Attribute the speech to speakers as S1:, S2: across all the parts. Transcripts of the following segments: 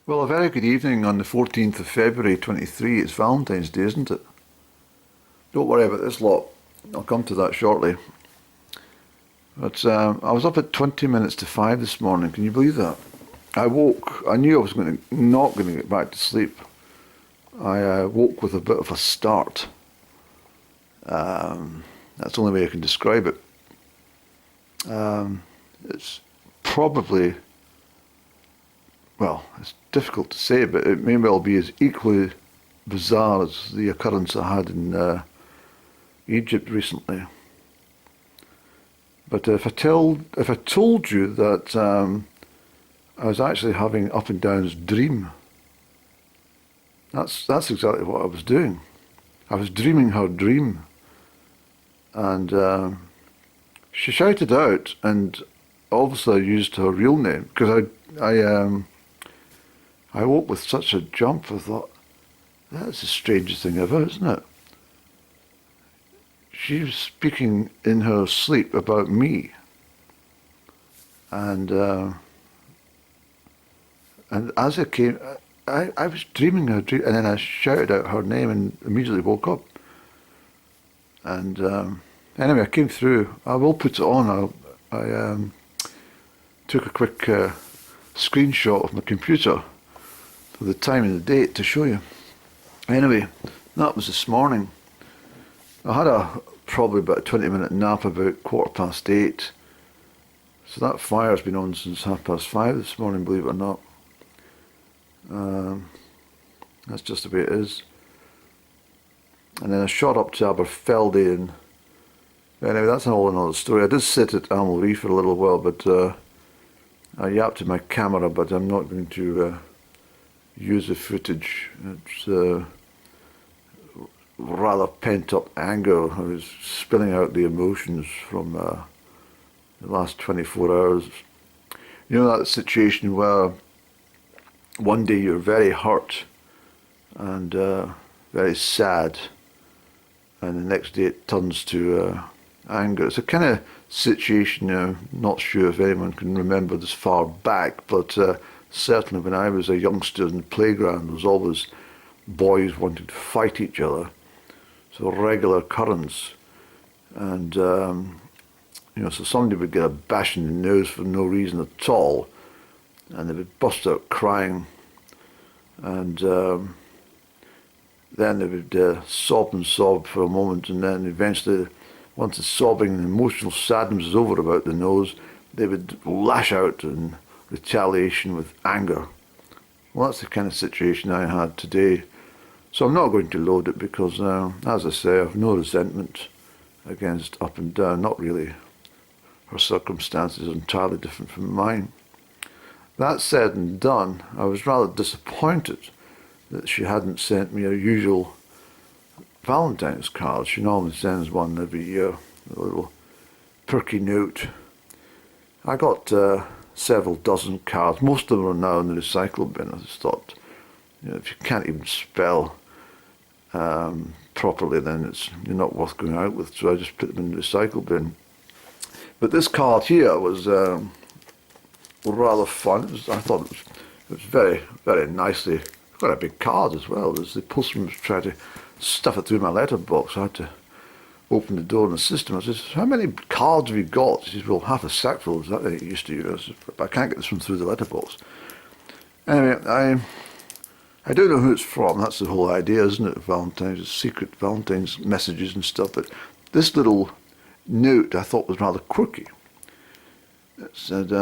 S1: Well, a very good evening on the 14th of February 23. It's Valentine's Day, isn't it? Don't worry about this lot. I'll come to that shortly. But I was up at 20 minutes to 5 this morning. Can you believe that? I woke. I knew I was not going to get back to sleep. I woke with a bit of a start. That's the only way I can describe it. It's probably, well, it's difficult to say, but it may well be as equally bizarre as the occurrence I had in Egypt recently. But if I told you that I was actually having up and down's dream, that's exactly what I was doing. I was dreaming her dream, and she shouted out, and obviously I used her real name because I woke with such a jump. I thought, that's the strangest thing ever, isn't it? She was speaking in her sleep about me, and as I came, I was dreaming her dream, and then I shouted out her name and immediately woke up. And anyway, I came through. I will put it on. I took a quick screenshot of my computer for the time and the date to show you. Anyway, that was this morning. I had probably about a 20-minute nap about 8:15. So that fire's been on since 5:30 this morning, believe it or not. That's just the way it is. And then I shot up to Aberfeldy, and anyway, that's a whole another story. I did sit at Amel Reef for a little while, but I yapped to my camera, but I'm not going to use the footage. It's rather pent-up anger. I was spilling out the emotions from the last 24 hours. You know that situation where one day you're very hurt and very sad, and the next day it turns to anger. It's a kind of situation, I'm not sure if anyone can remember this far back, but certainly when I was a youngster in the playground, there was always boys wanting to fight each other. So a regular occurrence. And, so somebody would get a bash in the nose for no reason at all, and they would bust out crying, and then they would sob and sob for a moment, and then eventually, once the sobbing and emotional sadness was over about the nose, they would lash out in retaliation with anger. Well, that's the kind of situation I had today. So I'm not going to load it because, as I say, I have no resentment against Up and Down. Not really. Her circumstances are entirely different from mine. That said and done, I was rather disappointed that she hadn't sent me a usual Valentine's card. She normally sends one every year, a little perky note. I got several dozen cards. Most of them are now in the recycle bin. I just thought, if you can't even spell properly, then you're not worth going out with. So I just put them in the recycle bin. But this card here was rather fun. I thought it was very, very nicely. Quite a big card as well. As the postman was trying to stuff it through my letterbox, I had to open the door in the system. I said, "How many cards have you got?" He says, "Well, half a sack full. Is that what you used to use?" I said, "But I can't get this one through the letterbox." Anyway, I don't know who it's from. That's the whole idea, isn't it? Valentine's, secret Valentine's messages and stuff. But this little note I thought was rather quirky. It said,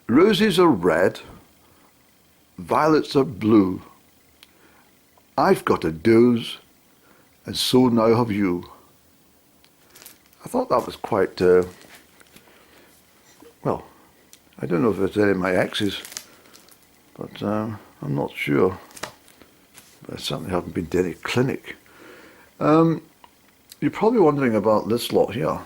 S1: "Roses are red, violets are blue. I've got a doze, and so now have you." I thought that was quite, well, I don't know if it's any of my exes, but I'm not sure. But I certainly haven't been to any clinic. You're probably wondering about this lot here.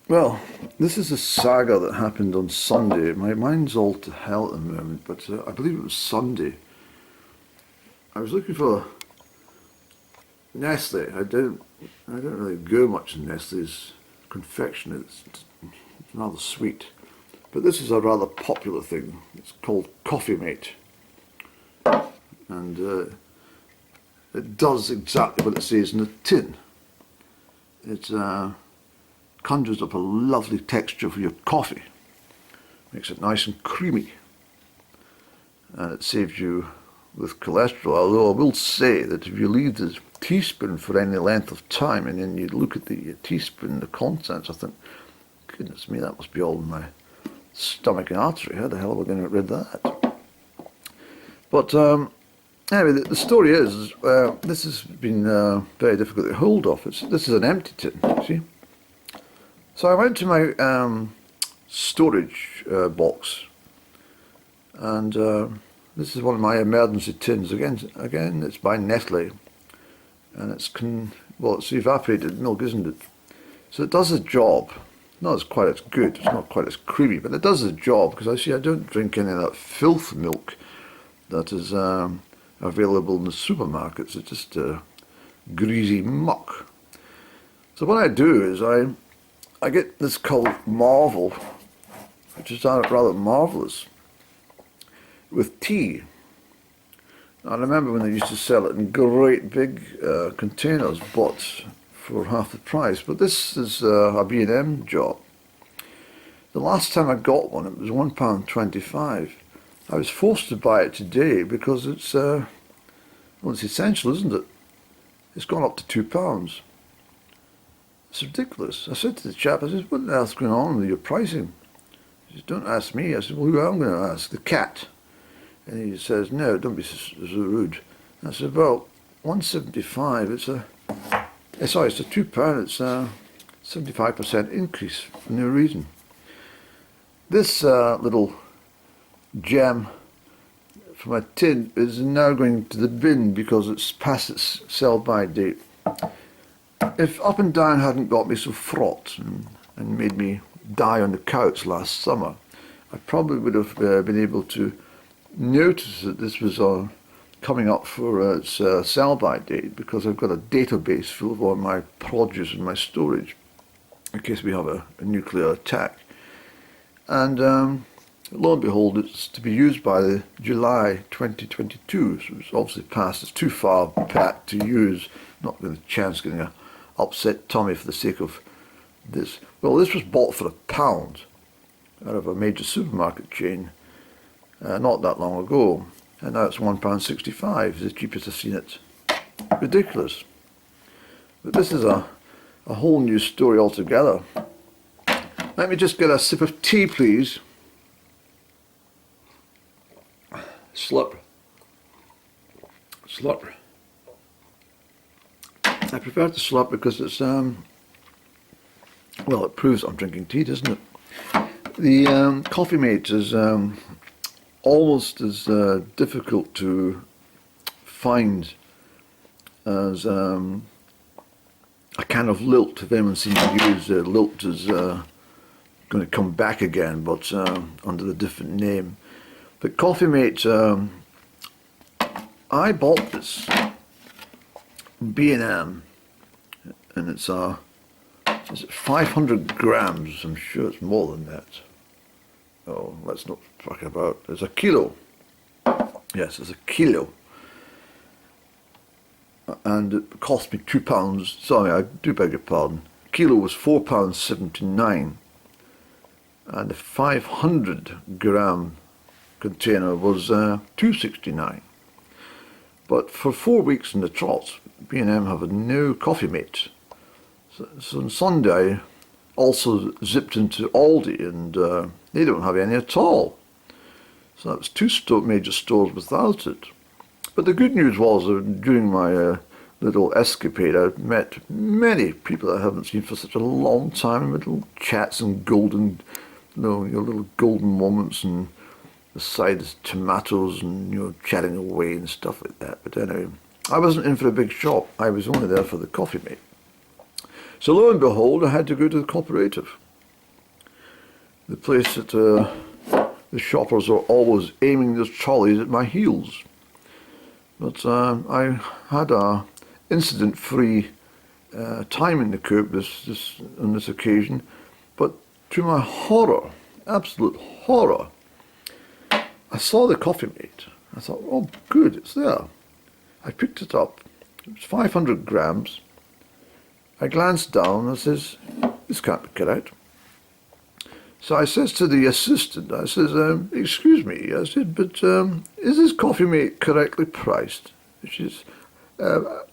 S1: Well, this is a saga that happened on Sunday. My mind's all to hell at the moment, but I believe it was Sunday. I was looking for Nestle. I don't really go much in Nestle's confection. It's rather sweet. But this is a rather popular thing. It's called Coffee Mate. And it does exactly what it says in the tin. It conjures up a lovely texture for your coffee. Makes it nice and creamy. And it saves you with cholesterol, although I will say that if you leave the teaspoon for any length of time and then you look at the teaspoon, the contents, I think, goodness me, that must be all in my stomach and artery. How the hell are we going to get rid of that? But anyway, the story is, this has been very difficult to hold off. This is an empty tin, see? So I went to my storage box, and this is one of my emergency tins. Again, it's by Nestle, and it's evaporated milk, isn't it? So it does the job. Not as quite as good. It's not quite as creamy, but it does the job, because I don't drink any of that filth milk that is available in the supermarkets. It's just greasy muck. So what I do is I get this called Marvel, which is rather marvellous, with tea. I remember when they used to sell it in great big containers, bought for half the price. But this is a B&M job. The last time I got one, it was £1.25. I was forced to buy it today because it's it's essential, isn't it? It's gone up to £2. It's ridiculous. I said to the chap, I said, what on earth's going on with your pricing? He says, don't ask me. I said, well, who am I going to ask? The cat. And he says, no, don't be so rude. I said, well, £1.75, it's a £2, it's a 75% increase for no reason. This little gem from a tin is now going to the bin because it's past its sell-by date. If Up and Down hadn't got me so fraught and made me die on the couch last summer, I probably would have been able to notice that this was coming up for its sell-by date, because I've got a database full of all my produce in my storage in case we have a nuclear attack. And lo and behold, it's to be used by the July 2022, so it's obviously past. It's too far back to use. Not going to chance getting a upset tummy for the sake of this. Well, this was bought for £1 out of a major supermarket chain not that long ago, and now it's £1.65. It's the cheapest I've seen it. Ridiculous. But this is a whole new story altogether. Let me just get a sip of tea, please. Slurp. Slurp. I prefer to slurp because it's well, it proves I'm drinking tea, doesn't it? The Coffee Mate is almost as difficult to find as a can of Lilt. If anyone's seen me use Lilt is going to come back again, but under a different name. But Coffee Mate, I bought this B&M, and it's is it 500 grams? I'm sure it's more than that. Oh, let's not fuck about. It's a kilo. Yes, it's a kilo. And it cost me £2. Sorry, I do beg your pardon. A kilo was £4.79. And the 500 gram container was £2.69. But for 4 weeks in the trot, B&M have a new Coffee Mate. So on Sunday, I also zipped into Aldi, and they don't have any at all. So that was two major stores without it. But the good news was that during my little escapade, I met many people I haven't seen for such a long time, little chats and golden, your little golden moments, and the side of tomatoes, and chatting away and stuff like that. But anyway, I wasn't in for a big shop. I was only there for the Coffee Mate. So lo and behold, I had to go to the cooperative, the place that the shoppers are always aiming their trolleys at my heels. But I had a incident-free time in the coop on this occasion. But to my horror, absolute horror. I saw the coffee mate. I thought, oh, good, it's there. I picked it up. It was 500 grams. I glanced down and says, this can't be correct. So I says to the assistant, I says, excuse me, I said, but is this coffee mate correctly priced? She says,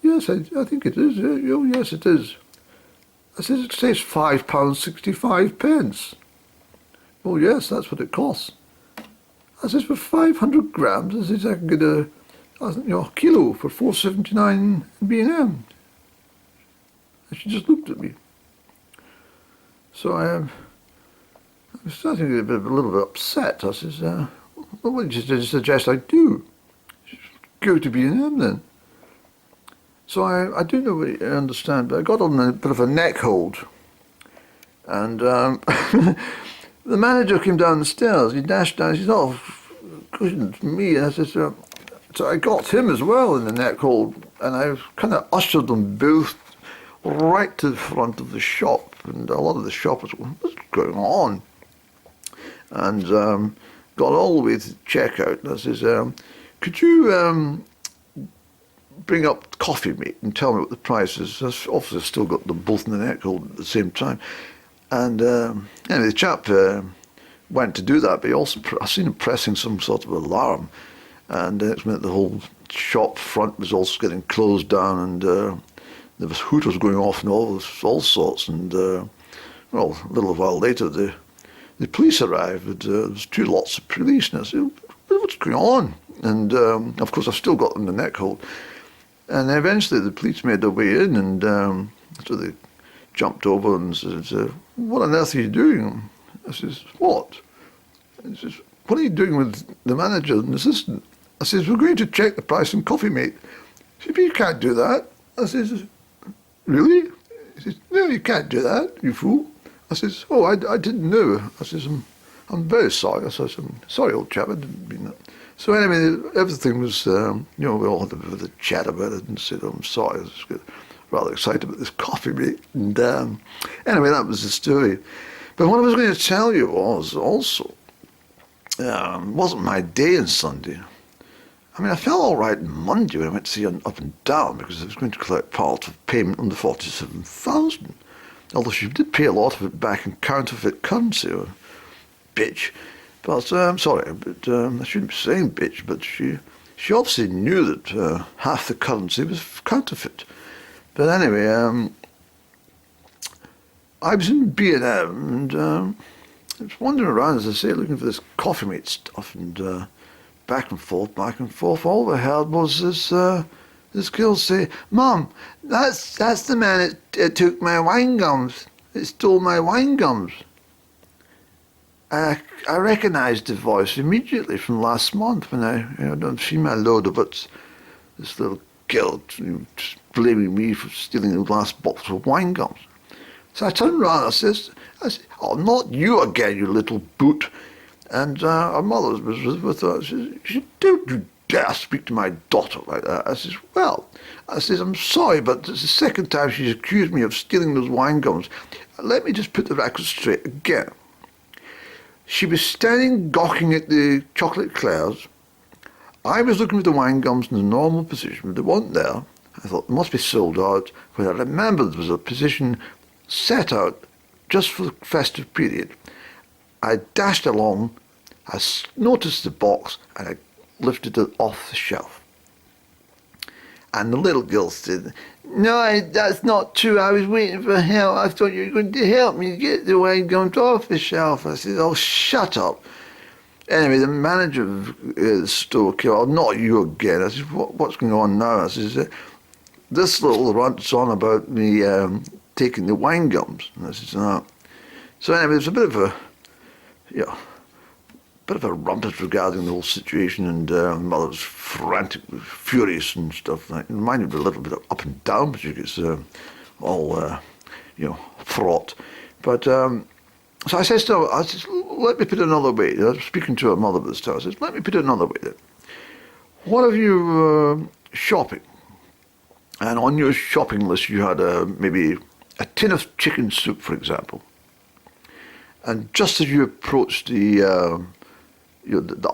S1: yes, I think it is. Oh, yes, it is. I says, it says £5.65. Oh, yes, that's what it costs. I says, for 500 grams, I says, I can get a kilo for $4.79 B&M. And she just looked at me. So I was starting to get a little bit upset. I says, well, what did you suggest I do? She says, go to B&M then. So I do know what I understand, but I got on a bit of a neck hold. And the manager came down the stairs. He dashed down. He said, oh, goodness me. And I said, so I got him as well in the neck hold. And I kind of ushered them both right to the front of the shop. And a lot of the shoppers were, what's going on? And got all the way to the checkout. And I says, could you bring up coffee mate and tell me what the price is? Obviously, I've still got them both in the neck hold at the same time. And anyway, the chap went to do that, but he also, I seen him pressing some sort of alarm. And the next minute, the whole shop front was also getting closed down, and there was hooters going off and all sorts. And well, a little while later, the police arrived. There was 2 lots of police, and I said, what's going on? And of course, I've still got them in the neck hold. And eventually, the police made their way in, and so they jumped over and said, what on earth are you doing? I says, what? He says, what are you doing with the manager and the assistant? I says, we're going to check the price on Coffee Mate. He said, but you can't do that. I says, really? He says, no, you can't do that, you fool. I says, oh, I didn't know. I says, I'm very sorry. I says, I'm sorry, old chap, I didn't mean that. So anyway, everything was, we all had a bit of a chat about it and said, oh, I'm sorry. I was rather excited about this Coffee Mate. And anyway, that was the story. But what I was going to tell you was also, wasn't my day on Sunday. I mean, I felt all right on Monday when I went to see Up and Down, because I was going to collect part of payment on the 47,000. Although she did pay a lot of it back in counterfeit currency, or bitch. But I'm sorry, but I shouldn't be saying bitch, but she obviously knew that half the currency was counterfeit. But anyway, I was in B&M, and I was wandering around, as I say, looking for this Coffee Mate stuff, and back and forth. All I heard was this girl say, Mum, that's the man that took my wine gums. It stole my wine gums. I recognised the voice immediately from last month when I done seen my load of it. This little girl just blaming me for stealing the last box of wine gums. So I turned around and I said, oh, not you again, you little boot. And her mother was with her. She said, don't you dare speak to my daughter like that. I says, well, I'm sorry, but it's the second time she's accused me of stealing those wine gums. Let me just put the record straight again. She was standing gawking at the chocolate eclairs. I was looking at the wine gums in the normal position, but they weren't there. I thought, they must be sold out. When I remembered there was a position set out just for the festive period. I dashed along, I noticed the box, and I lifted it off the shelf. And the little girl said, no, that's not true. I was waiting for help. I thought you were going to help me get the wine gums off the shelf. I said, oh, shut up. Anyway, the manager of the store came, oh, not you again. I said, what's going on now? I said, this little runt's on about me taking the wine gums. And I said, no. So anyway, there's a bit of a rumpus regarding the whole situation, and mother was frantic, furious and stuff. It reminded me a little bit of Up and Down, but she gets all fraught. But so I says to her, let me put it another way. I was speaking to her mother this time. I says, let me put it another way then. What have you shopping? And on your shopping list you had maybe a tin of chicken soup, for example. And just as you approached the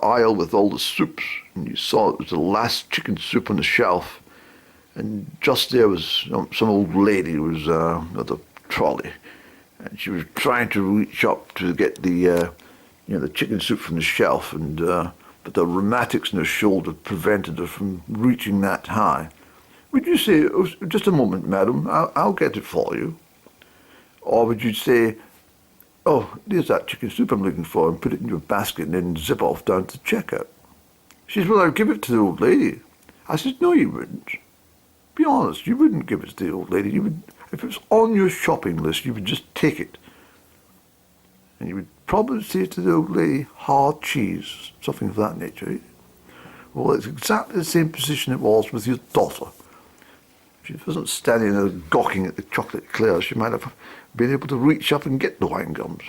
S1: aisle with all the soups, and you saw it was the last chicken soup on the shelf, and just there was some old lady who was with a trolley, and she was trying to reach up to get the chicken soup from the shelf, and but the rheumatics in her shoulder prevented her from reaching that high. Would you say, "Oh, just a moment, madam, I'll get it for you"? Or would you say, "Oh, there's that chicken soup I'm looking for," and put it in your basket and then zip off down to checkout? She says, "Well, I'll give it to the old lady." I said, "No, you wouldn't. Be honest, you wouldn't give it to the old lady. You would, if it was on your shopping list, you would just take it. And you would probably say to the old lady, 'hard cheese,' something of that nature." Well, it's exactly the same position it was with your daughter. If she wasn't standing there gawking at the chocolate eclairs, she might have been able to reach up and get the wine gums.